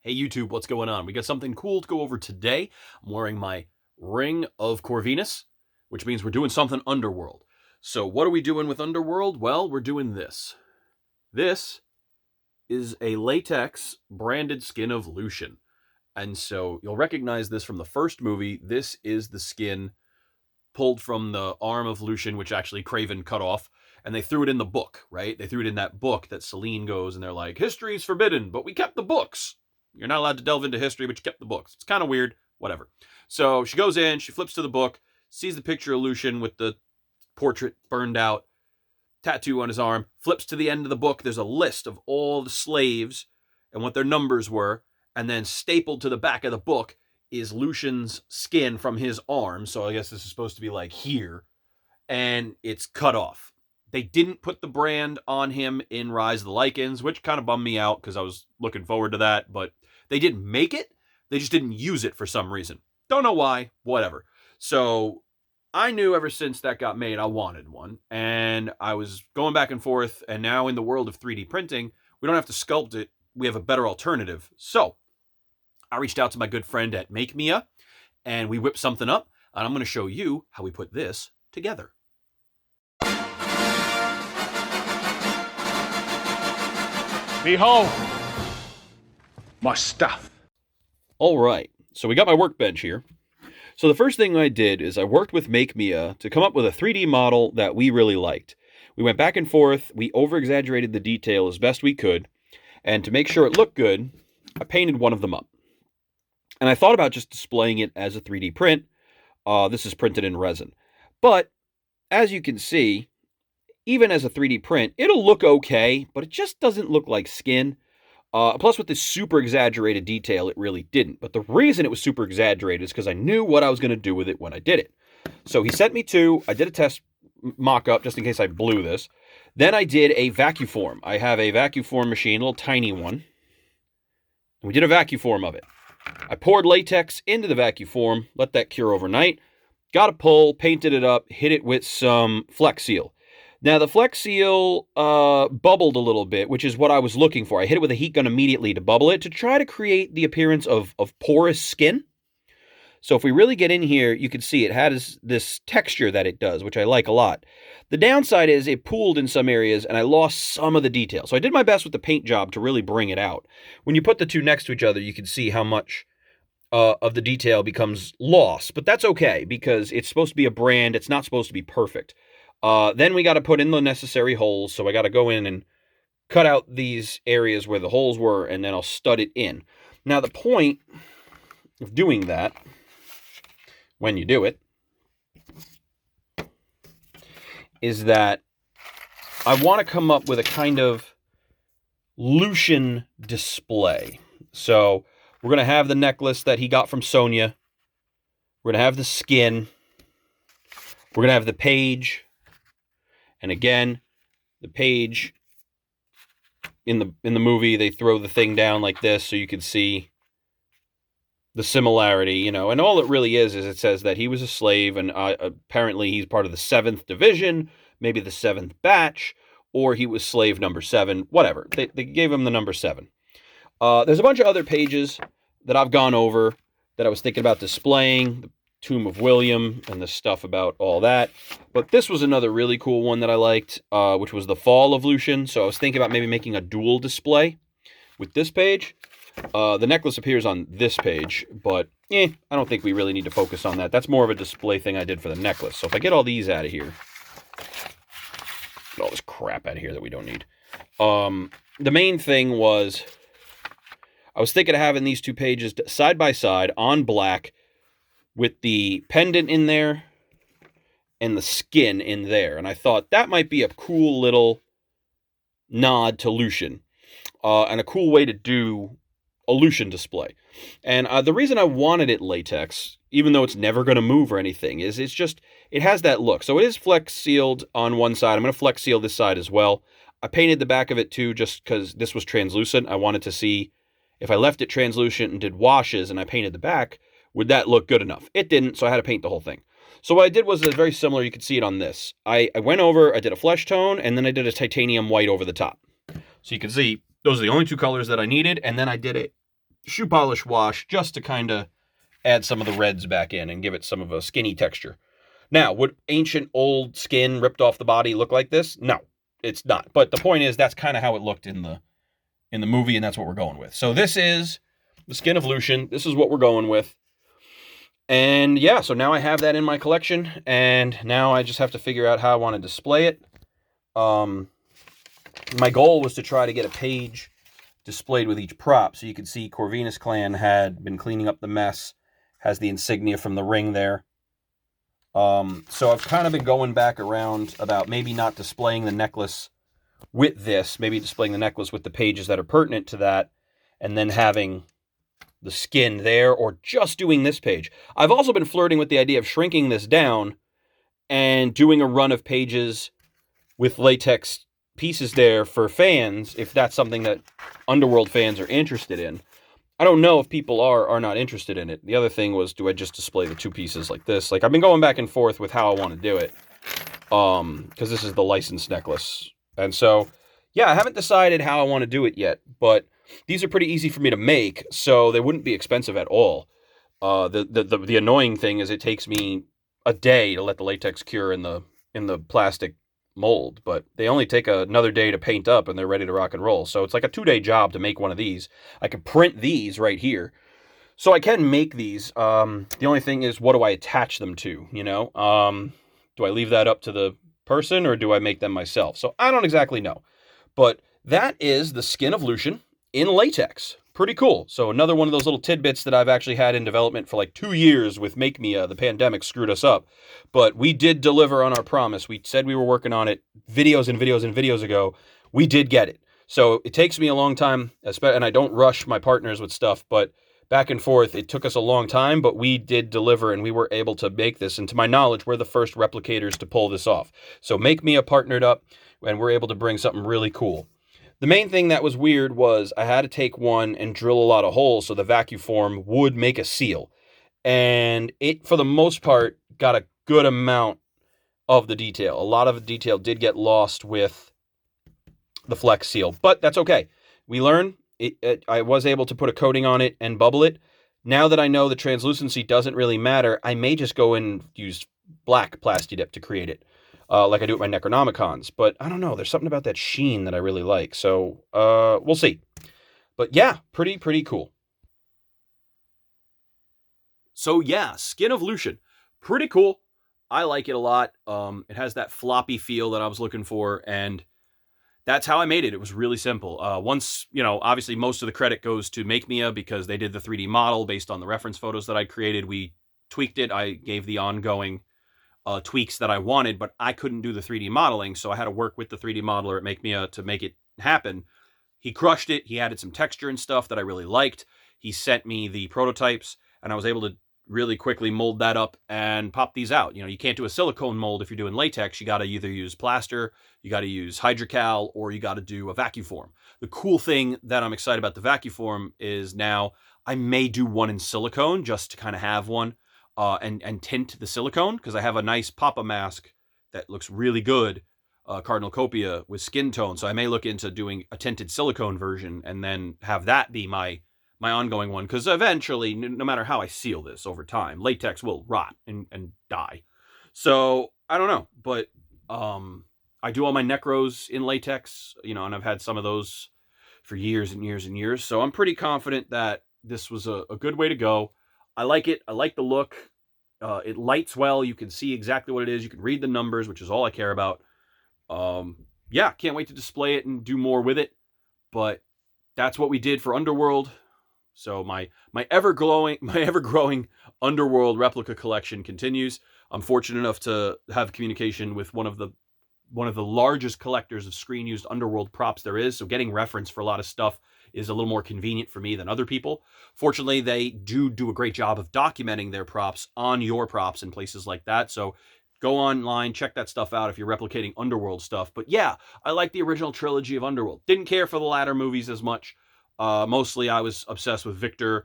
Hey YouTube, what's going on? We got something cool to go over today. I'm wearing my Ring of Corvinus, which means we're doing something Underworld. So what are we doing with Underworld? Well, we're doing this. This is a latex branded skin of Lucian. And so you'll recognize this from the first movie. This is the skin pulled from the arm of Lucian, which actually Craven cut off. And they threw it in the book, right? They threw it in that book that Celine goes and they're like, history's forbidden, but we kept the books. You're not allowed to delve into history, but you kept the books. It's kind of weird, whatever. So she goes in, she flips to the book, sees the picture of Lucian with the portrait burned out, tattoo on his arm, flips to the end of the book. There's a list of all the slaves and what their numbers were. And then stapled to the back of the book is Lucian's skin from his arm. So I guess this is supposed to be like here. And it's cut off. They didn't put the brand on him in Rise of the Lycans, which kind of bummed me out because I was looking forward to that. But they didn't make it. They just didn't use it for some reason. Don't know why. Whatever. So I knew ever since that got made, I wanted one. And I was going back and forth. And now in the world of 3D printing, we don't have to sculpt it. We have a better alternative. So I reached out to my good friend at Make Mia, and we whipped something up. And I'm going to show you how we put this together. Behold, my stuff. All right, so we got my workbench here. So the first thing I did is I worked with Make Mia to come up with a 3D model that we really liked. We went back and forth, we over-exaggerated the detail as best we could, and to make sure it looked good, I painted one of them up. And I thought about just displaying it as a 3D print. This is printed in resin. But, as you can see, even as a 3D print, it'll look okay, but it just doesn't look like skin. Plus, with this super exaggerated detail, it really didn't. But the reason it was super exaggerated is because I knew what I was going to do with it when I did it. So he sent me two. I did a test mock-up just in case I blew this. Then I did a vacuform. I have a vacuform machine, a little tiny one. And we did a vacuform of it. I poured latex into the vacuform, let that cure overnight. Got a pull, painted it up, hit it with some Flex Seal. Now, the Flex Seal bubbled a little bit, which is what I was looking for. I hit it with a heat gun immediately to bubble it to try to create the appearance of porous skin. So if we really get in here, you can see it has this texture that it does, which I like a lot. The downside is it pooled in some areas, and I lost some of the detail. So I did my best with the paint job to really bring it out. When you put the two next to each other, you can see how much of the detail becomes lost. But that's okay, because it's supposed to be a brand. It's not supposed to be perfect. Then we got to put in the necessary holes, so I got to go in and cut out these areas where the holes were, and then I'll stud it in. Now, the point of doing that, when you do it, is that I want to come up with a kind of Lucian display. So we're going to have the necklace that he got from Sonia. We're going to have the skin. We're going to have the page. And again, the page in the movie, they throw the thing down like this so you can see the similarity, you know. And all it really is it says that he was a slave, and apparently he's part of the 7th Division, maybe the 7th Batch, or he was slave number 7, whatever. They gave him the number 7. There's a bunch of other pages that I've gone over that I was thinking about displaying, the Tomb of William and the stuff about all that. But this was another really cool one that I liked, which was the Fall of Lucian. So I was thinking about maybe making a dual display with this page. The necklace appears on this page, but I don't think we really need to focus on that. That's more of a display thing I did for the necklace. So if I get all these out of here, get all this crap out of here that we don't need. The main thing was, I was thinking of having these two pages side by side on black with the pendant in there and the skin in there. And I thought that might be a cool little nod to Lucian, and a cool way to do a Lucian display. And the reason I wanted it latex, even though it's never going to move or anything, is it has that look. So it is flex sealed on one side. I'm going to flex seal this side as well. I painted the back of it too, just because this was translucent. I wanted to see if I left it translucent and did washes and I painted the back, would that look good enough? It didn't, so I had to paint the whole thing. So what I did was very similar. You can see it on this. I went over, I did a flesh tone, and then I did a titanium white over the top. So you can see those are the only two colors that I needed, and then I did shoe polish wash just to kind of add some of the reds back in and give it some of a skinny texture. Now, would ancient old skin ripped off the body look like this? No, it's not. But the point is, that's kind of how it looked in the movie, and that's what we're going with. So this is the skin of Lucian. This is what we're going with. And yeah, so now I have that in my collection, and now I just have to figure out how I want to display it. My goal was to try to get a page displayed with each prop, so you could see Corvinus clan had been cleaning up the mess, has the insignia from the ring there. So I've kind of been going back around about maybe not displaying the necklace with this, maybe displaying the necklace with the pages that are pertinent to that, and then having the skin there, or just doing this page. I've also been flirting with the idea of shrinking this down and doing a run of pages with latex pieces there for fans, if that's something that Underworld fans are interested in. I don't know if people are not interested in it. The other thing was, do I just display the two pieces like this? Like, I've been going back and forth with how I want to do it, because this is the licensed necklace. And so, yeah, I haven't decided how I want to do it yet, but these are pretty easy for me to make, so they wouldn't be expensive at all. The annoying thing is it takes me a day to let the latex cure in the plastic mold, but they only take another day to paint up and they're ready to rock and roll. So it's like a 2-day job to make one of these. I can print these right here. So I can make these. The only thing is, what do I attach them to, you know? Do I leave that up to the person, or do I make them myself? So I don't exactly know. But that is the skin of Lucian in latex. Pretty cool. So another one of those little tidbits that I've actually had in development for like 2 years with Make Me. The pandemic screwed us up. But we did deliver on our promise. We said we were working on it videos and videos and videos ago. We did get it. So it takes me a long time, and I don't rush my partners with stuff, but back and forth, it took us a long time, but we did deliver, and we were able to make this. And to my knowledge, we're the first replicators to pull this off. So Make Me partnered up, and we're able to bring something really cool. The main thing that was weird was I had to take one and drill a lot of holes so the vacuum form would make a seal. And it, for the most part, got a good amount of the detail. A lot of the detail did get lost with the flex seal, but that's okay. We learn. I was able to put a coating on it and bubble it. Now that I know the translucency doesn't really matter, I may just go and use black Plastidip to create it, like I do with my Necronomicons. But I don't know. There's something about that sheen that I really like. So we'll see. But yeah, pretty cool. So yeah, Skin of Lucian. Pretty cool. I like it a lot. It has that floppy feel that I was looking for, and that's how I made it. It was really simple. Once, obviously most of the credit goes to Make Me because they did the 3D model based on the reference photos that I created. We tweaked it. I gave the ongoing tweaks that I wanted, but I couldn't do the 3D modeling, so I had to work with the 3D modeler at Make Me to make it happen. He crushed it. He added some texture and stuff that I really liked. He sent me the prototypes, and I was able to really quickly mold that up and pop these out. You can't do a silicone mold if you're doing latex. You got to either use plaster, you got to use hydrocal, or you got to do a vacuum form. The cool thing that I'm excited about the vacuum form is now I may do one in silicone just to kind of have one and tint the silicone, because I have a nice Papa mask that looks really good, Cardinal Copia with skin tone. So I may look into doing a tinted silicone version and then have that be my ongoing one, because eventually, no matter how I seal this over time, latex will rot and die. So I don't know, but I do all my necros in latex, and I've had some of those for years and years and years. So I'm pretty confident that this was a good way to go. I like it. I like the look. It lights well. You can see exactly what it is. You can read the numbers, which is all I care about. Yeah, can't wait to display it and do more with it. But that's what we did for Underworld. So my ever growing Underworld replica collection continues. I'm fortunate enough to have communication with one of the largest collectors of screen used Underworld props there is. So getting reference for a lot of stuff is a little more convenient for me than other people. Fortunately, they do a great job of documenting their props on your props and places like that. So go online, check that stuff out if you're replicating Underworld stuff. But yeah, I like the original trilogy of Underworld. Didn't care for the latter movies as much. Mostly I was obsessed with Victor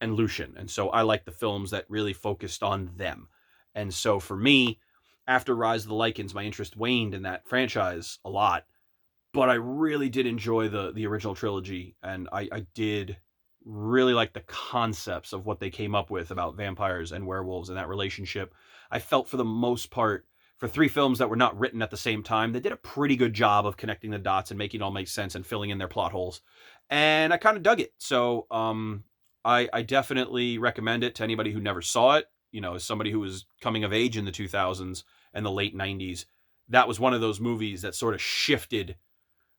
and Lucian. And so I like the films that really focused on them. And so for me, after Rise of the Lycans, my interest waned in that franchise a lot. But I really did enjoy the original trilogy. And I did really like the concepts of what they came up with about vampires and werewolves and that relationship. I felt for the most part, for 3 films that were not written at the same time, they did a pretty good job of connecting the dots and making it all make sense and filling in their plot holes. And I kind of dug it. So I definitely recommend it to anybody who never saw it. You know, as somebody who was coming of age in the 2000s and the late 90s, that was one of those movies that sort of shifted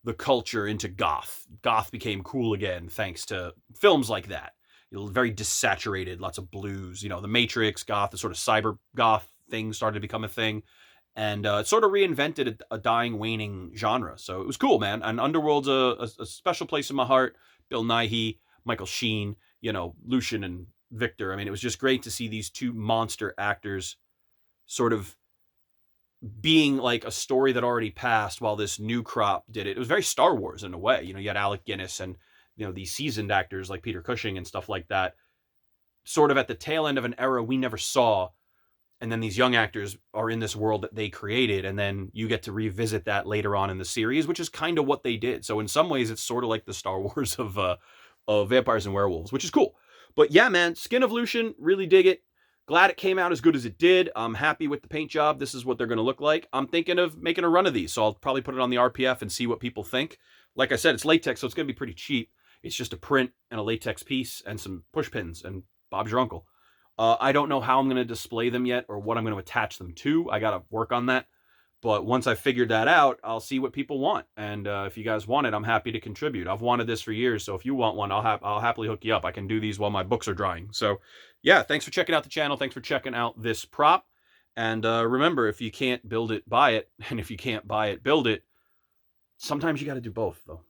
the culture into goth. Goth became cool again thanks to films like that. Very desaturated, lots of blues. You know, The Matrix, goth, the sort of cyber goth thing started to become a thing. And it sort of reinvented a dying, waning genre. So it was cool, man. And Underworld's a special place in my heart. Bill Nighy, Michael Sheen, you know, Lucian and Victor. I mean, it was just great to see these 2 monster actors sort of being like a story that already passed while this new crop did it. It was very Star Wars in a way. You know, you had Alec Guinness and, you know, these seasoned actors like Peter Cushing and stuff like that, sort of at the tail end of an era we never saw. And then these young actors are in this world that they created. And then you get to revisit that later on in the series, which is kind of what they did. So in some ways, it's sort of like the Star Wars of vampires and werewolves, which is cool. But yeah, man, Skin of Lucian, really dig it. Glad it came out as good as it did. I'm happy with the paint job. This is what they're going to look like. I'm thinking of making a run of these, so I'll probably put it on the RPF and see what people think. Like I said, it's latex, so it's going to be pretty cheap. It's just a print and a latex piece and some push pins, and Bob's your uncle. I don't know how I'm going to display them yet or what I'm going to attach them to. I got to work on that. But once I figured that out, I'll see what people want. And if you guys want it, I'm happy to contribute. I've wanted this for years, so if you want one, I'll happily hook you up. I can do these while my books are drying. So yeah, thanks for checking out the channel. Thanks for checking out this prop. And remember, if you can't build it, buy it. And if you can't buy it, build it. Sometimes you got to do both, though.